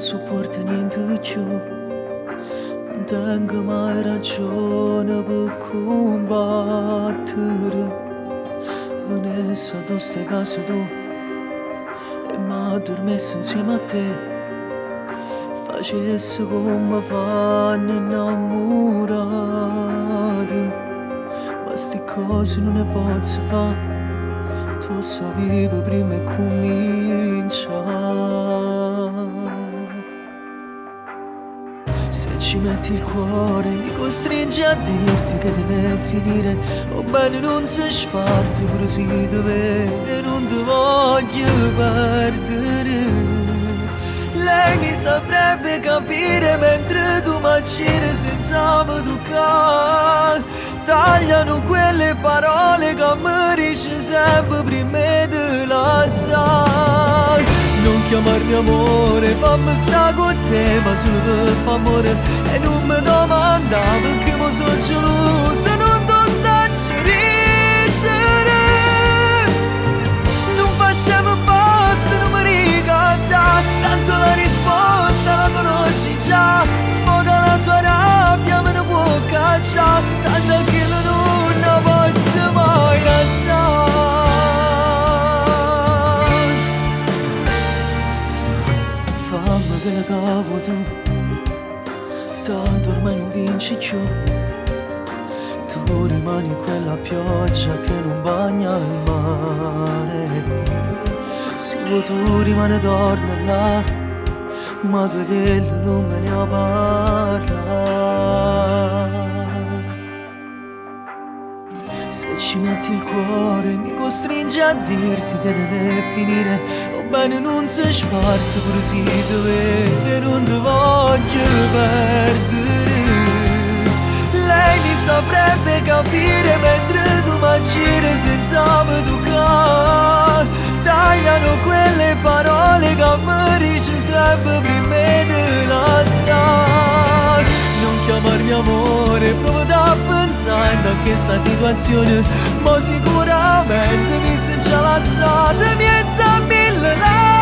sopporto niente più. Non tengo mai ragione per combattere. Vanessa, tu stai caso tu e mi addormesso insieme a te. Facessi come fanno innamorati, ma sti cose non ne posso fare. Tu so vivo prima e comincia. Se ci metti il cuore mi costringi a dirti che deve finire. O bene non si sparte pure si deve, e non ti voglio perdere. Lei mi saprebbe capire mentre tu macini senza me toccare. Tagliano quelle parole che mi dici sempre prima di lasciare. Non chiamarmi amore, fammi sta con te, ma solo per far amore. E non mi domanda perché mi sono geloso, non ti saccio riuscire. Non facciamo basta, non mi ricorda, tanto la risposta la conosci già. Sfoga la tua rabbia, me ne può cacciare, tanto che non ne posso mai lasciare. Fammi che la cavo tu, tanto ormai non vinci più. Tu rimani quella pioggia che non bagna il mare. Se tu rimani torna là, ma tu quello non me ne parla. Se ci metti il cuore mi costringi a dirti che deve finire. O bene non si sparte pure si deve, e non ti voglio perdere. Lei mi saprebbe capire mentre tu macini senza me toccare. Tagliano quelle parole che mi dici sempre prima di lasciare. Non chiamarmi amore, provo da pensare da questa situazione, ma sicuramente mi sei già lasciata miezza mille là.